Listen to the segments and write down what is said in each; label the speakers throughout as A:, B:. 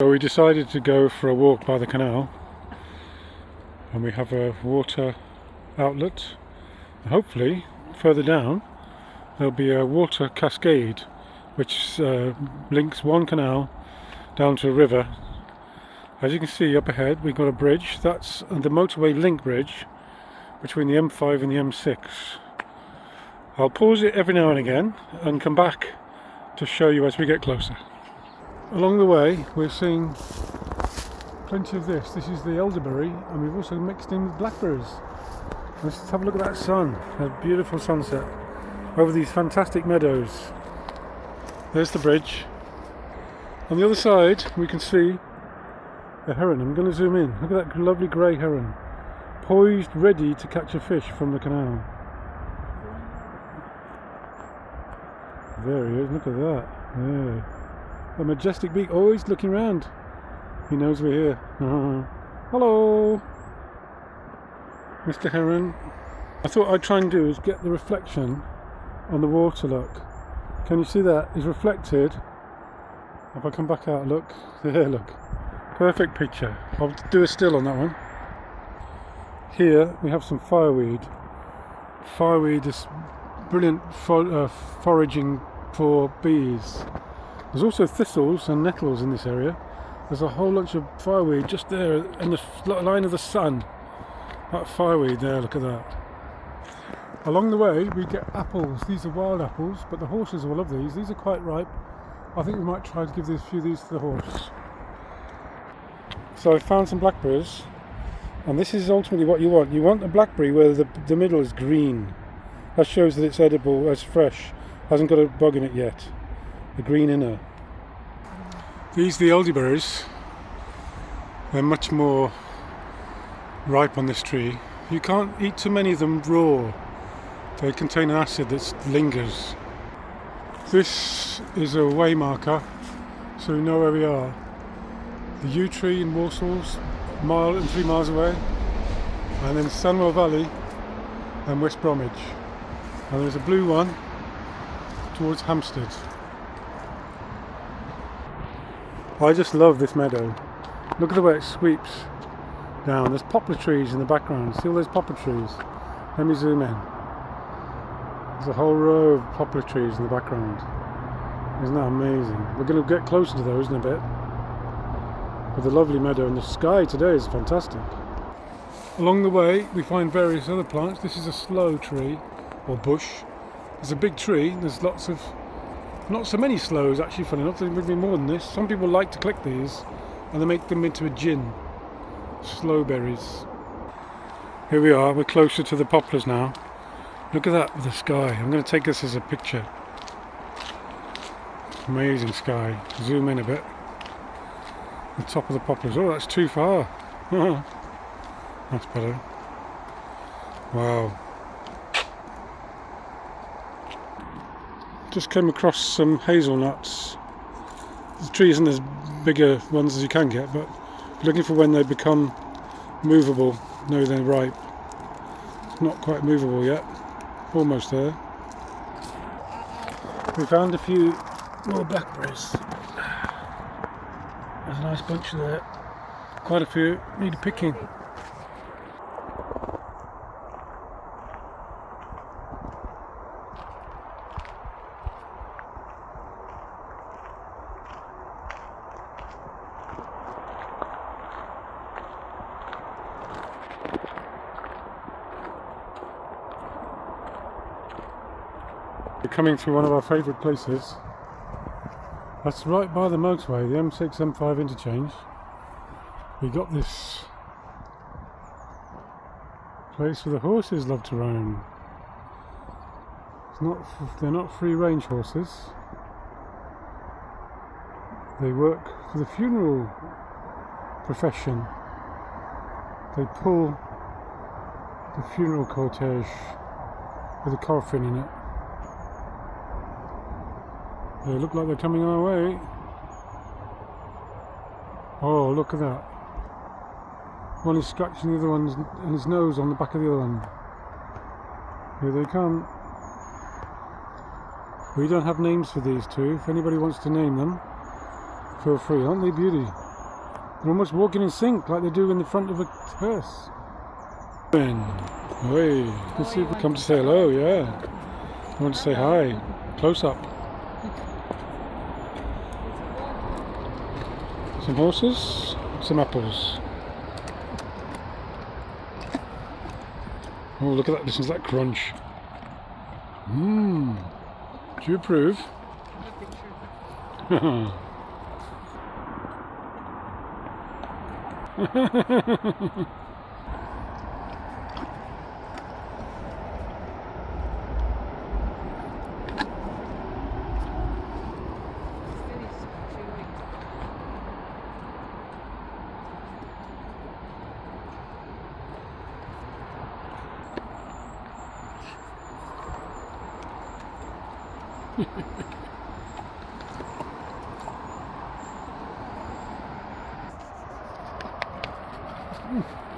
A: So we decided to go for a walk by the canal, and we have a water outlet. Hopefully further down there'll be a water cascade which links one canal down to a river. As you can see up ahead we've got a bridge, that's the motorway link bridge between the M5 and the M6. I'll pause it every now and again and come back to show you as we get closer. Along the way we're seeing plenty of this. This is the elderberry, and we've also mixed in with blackberries. Let's have a look at that sun, a beautiful sunset over these fantastic meadows. There's the bridge. On the other side we can see a heron. I'm going to zoom in. Look at that lovely grey heron, poised ready to catch a fish from the canal. There he is, look at that. Yeah. A majestic beak, always looking round. He knows we're here. Hello, Mr. Heron. I thought I'd try and do is get the reflection on the water, look. Can you see that? It's reflected. If I come back out, look. There, look. Perfect picture. I'll do a still on that one. Here we have some fireweed. Fireweed is brilliant for foraging for bees. There's also thistles and nettles in this area. There's a whole bunch of fireweed just there in the line of the sun. That fireweed there, look at that. Along the way we get apples. These are wild apples, but the horses will love these. These are quite ripe. I think we might try to give a few of these to the horse. So I found some blackberries, and this is ultimately what you want. You want a blackberry where the middle is green. That shows that it's edible, it's fresh, hasn't got a bug in it yet. The green inner. These are the elderberries. They're much more ripe on this tree. You can't eat too many of them raw. They contain an acid that lingers. This is a way marker, so we know where we are. The yew tree in Warsaw's a mile and 3 miles away, and then Sunwell Valley and West Bromwich. And there's a blue one towards Hampstead. I just love this meadow. Look at the way it sweeps down. There's poplar trees in the background. See all those poplar trees? Let me zoom in. There's a whole row of poplar trees in the background. Isn't that amazing? We're going to get closer to those in a bit. But the lovely meadow, and the sky today is fantastic. Along the way we find various other plants. This is a sloe tree or bush. There's a big tree. There's lots of, not so many sloes actually, funny enough. There would be more than this. Some people like to collect these and they make them into a gin. Sloe berries. Here we are, we're closer to the poplars now. Look at that with the sky. I'm going to take this as a picture. Amazing sky. Zoom in a bit. The top of the poplars. Oh, that's too far. That's better. Wow. Just came across some hazelnuts. The tree isn't as bigger ones as you can get, but looking for when they become movable. No, they're ripe. It's not quite movable yet. Almost there. We found a few more blackberries. There's a nice bunch there. Quite a few. Need a picking. We're coming through one of our favourite places. That's right by the motorway, the M6 M5 interchange. We got this place where the horses love to roam. They're not free range horses. They work for the funeral profession. They pull the funeral cortege with a coffin in it. They look like they're coming our way. Oh, look at that. One is scratching the other one and his nose on the back of the other one. Here they come. We don't have names for these two. If anybody wants to name them, feel free. Aren't they beauty? They're almost walking in sync like they do in the front of a hearse. Hey, let's see if we come to say hello, yeah. I want to say hi. Close up. Some horses, some apples. Oh, look at that, listen to that crunch. Mmm. Do you approve?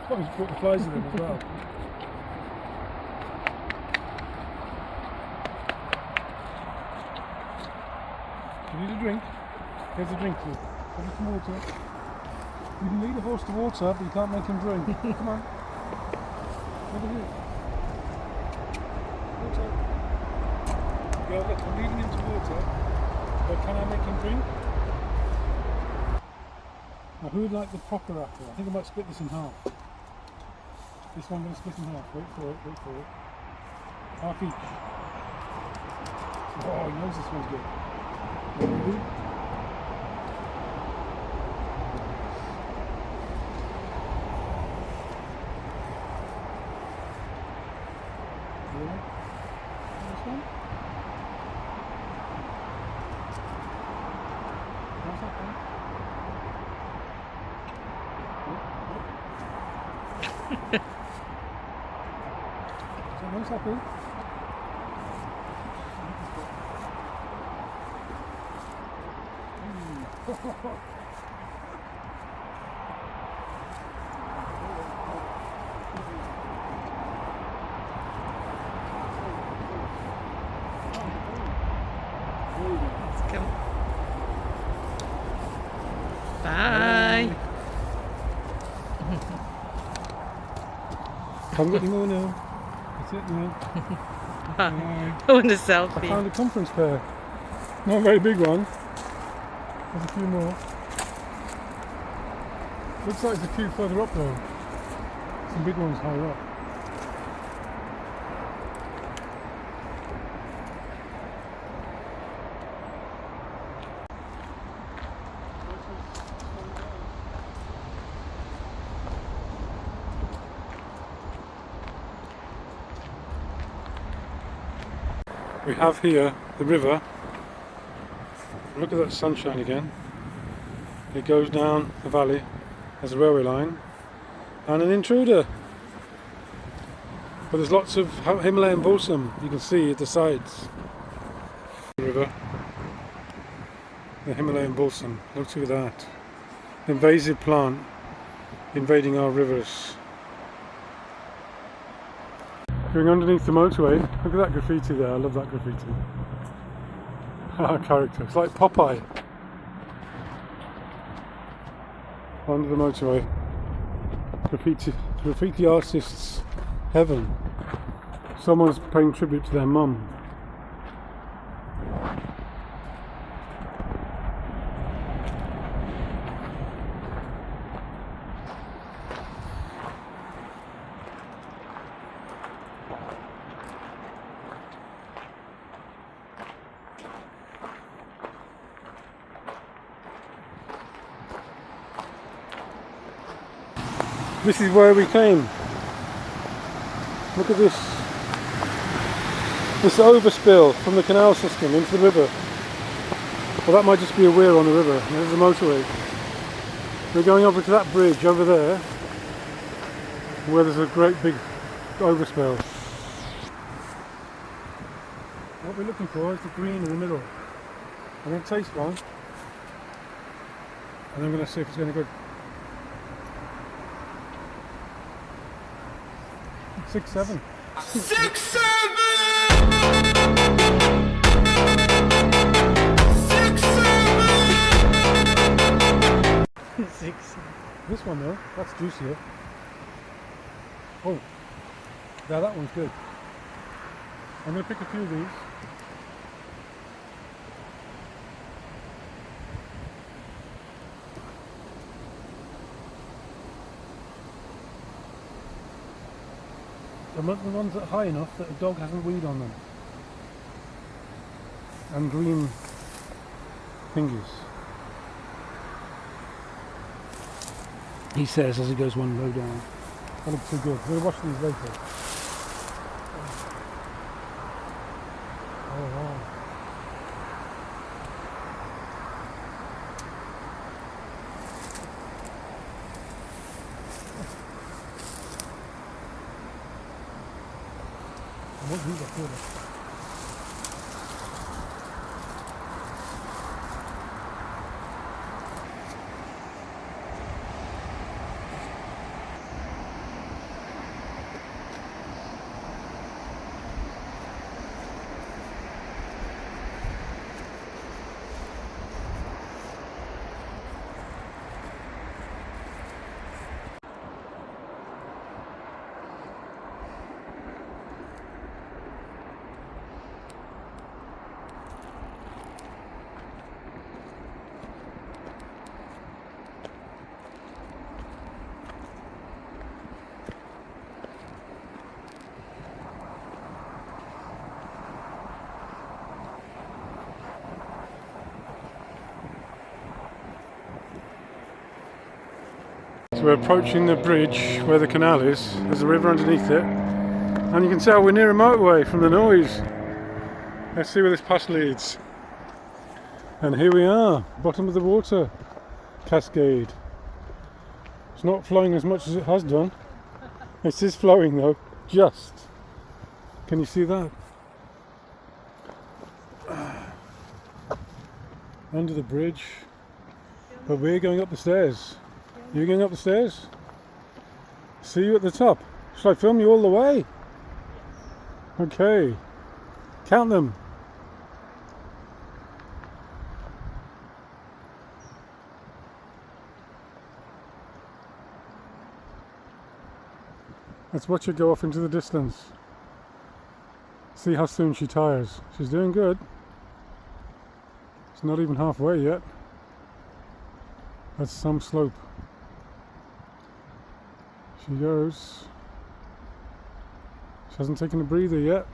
A: Probably put the flies in them as well. You need a drink? Here's a drink for you. Have some water. You can lead a horse to water, but you can't make him drink. Come on. Over here. Water. Yeah, look, I'm leading him to water, but can I make him drink? Now, who would like the proper apple? I think I might split this in half. This one I'm going to split in half. Wait for it, wait for it. Half each. Oh, he knows this one's good. Ready? This one? What's that one? So nice apple.
B: Let's go. Bye.
A: Can't get any more now. That's it now. Bye.
B: I want a
A: I
B: selfie.
A: found a conference pair. Not a very big one. There's a few more. Looks like there's a few further up though. Some big ones higher up. We have here the river. Look at that sunshine again. It goes down the valley as a railway line and an intruder. But there's lots of Himalayan balsam you can see at the sides. The river. The Himalayan balsam. Look at that. Invasive plant invading our rivers. Going underneath the motorway, look at that graffiti there, I love that graffiti. Character, it's like Popeye. Under the motorway. Graffiti artists heaven. Someone's paying tribute to their mum. This is where we came. Look at this. This overspill from the canal system into the river. Well, that might just be a weir on the river. There's the motorway. We're going over to that bridge over there, where there's a great big overspill. What we're looking for is the green in the middle. I'm going to taste one, and I'm going to see if it's going to go. 6, 7.
C: 6, 7. 6, 7.
B: 6.
A: This one though, that's juicier. Oh, now that one's good. I'm going to pick a few of these. The ones that are high enough that a dog hasn't weed on them. And green thingies. He says as he goes one row down. That looks too good. We'll watch these later. Oh wow. What these are good. So we're approaching the bridge where the canal is. There's a river underneath it. And you can tell we're near a motorway from the noise. Let's see where this path leads. And here we are, bottom of the water cascade. It's not flowing as much as it has done. It is flowing though, just. Can you see that? Under the bridge. But we're going up the stairs. You're going up the stairs? See you at the top. Shall I film you all the way? Okay. Count them. Let's watch her go off into the distance. See how soon she tires. She's doing good. It's not even halfway yet. That's some slope. She goes. She hasn't taken a breather yet.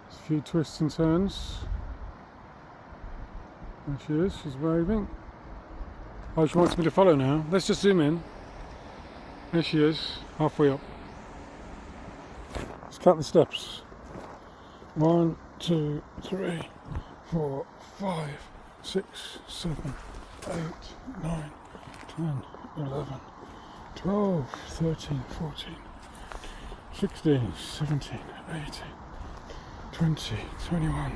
A: There's a few twists and turns. There she is, she's waving. Oh, she wants me to follow now. Let's just zoom in. There she is, halfway up. Let's count the steps. 1, 2, 3, 4, 5, 6, 7, 8, 9, 10, 11, 12, 13, 14, 16, 17, 18, 20, 21,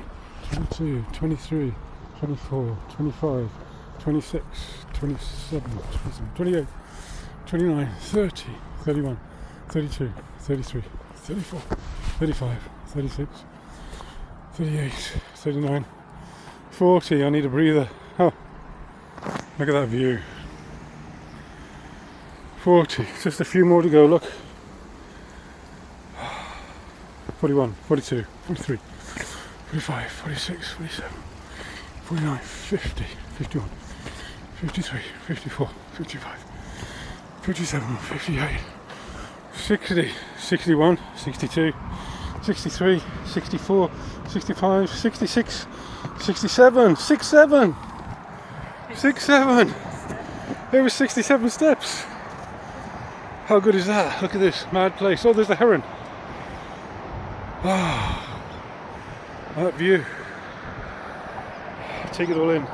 A: 22, 23, 24, 25, 26, 27, 28, 29, 30, 31, 32, 33, 34, 35, 36, 38, 39, 40. I need a breather. Oh, look at that view. 40, just a few more to go, look. 41, 42, 43, 45, 46, 47, 49, 50, 51, 53, 54, 55, 57, 58, 60, 61, 62, 63, 64, 65, 66, 67, 67, 67. There was 67 steps. How good is that? Look at this mad place. Oh, there's the heron. Ah, that view. Take it all in.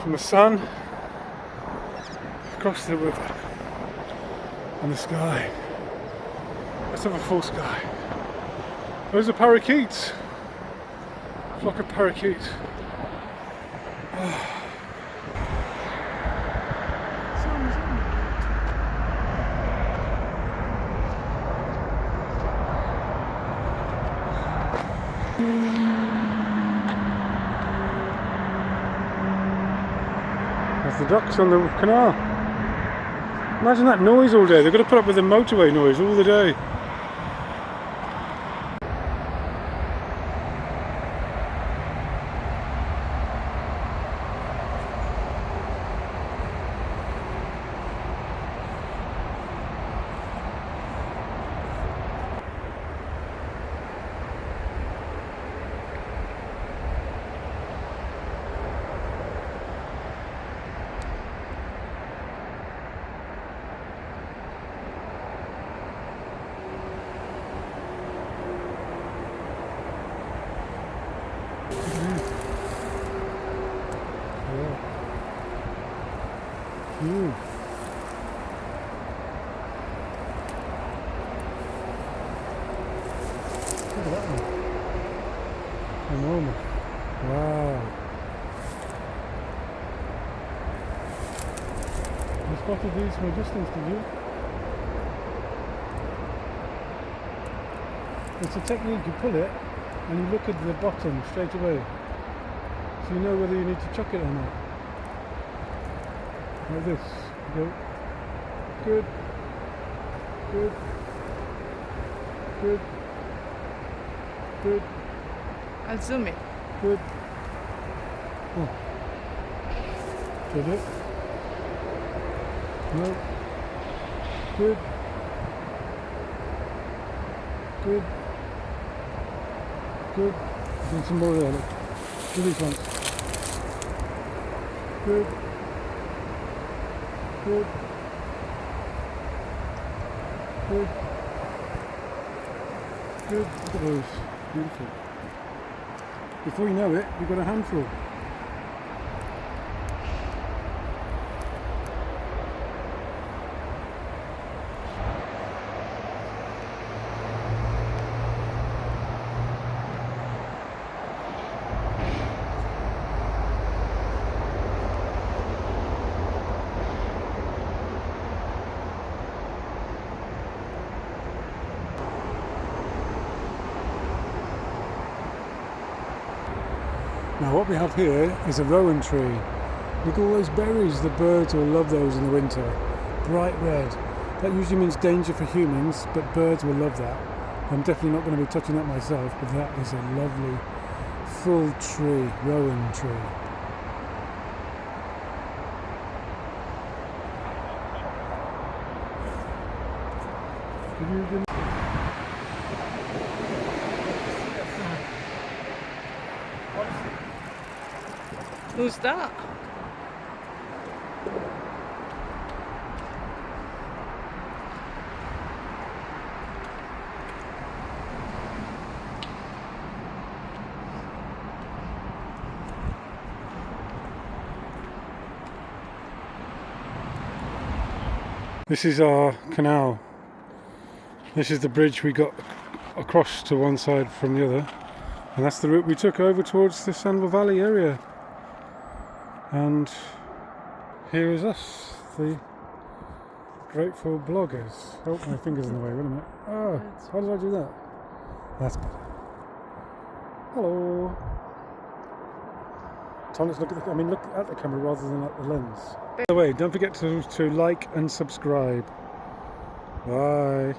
A: From the sun across the river and the sky. Let's have a full sky. Those are parakeets. A flock of parakeets. There's the ducks on the canal. Imagine that noise all day. They've got to put up with the motorway noise all the day. Huge. Look at that one. Enormous. Wow. You spotted these from a distance, did you? It's a technique, you pull it and you look at the bottom straight away. So you know whether you need to chuck it or not. Like this. You go. Good. Good. Good. Good.
B: I'll zoom in.
A: Good. Oh. Did it? No. Good. Good. Good. Do some more there. Look. Do these ones. Good. Good. Good. Good. Look at those. Beautiful. Before you know it, you've got a handful. Now what we have here is a rowan tree. Look at all those berries. The birds will love those in the winter. Bright red. That usually means danger for humans, but birds will love that. I'm definitely not going to be touching that myself, but that is a lovely full tree, rowan tree.
B: Who's that?
A: This is our canal. This is the bridge we got across to one side from the other, and that's the route we took over towards the Sandwell Valley area. And here is us, the grateful bloggers. Oh, my finger's in the way, wait a minute. Oh, how did I do that? That's better. Hello. Tom, let's look at look at the camera rather than at the lens. By the way, don't forget to like and subscribe. Bye.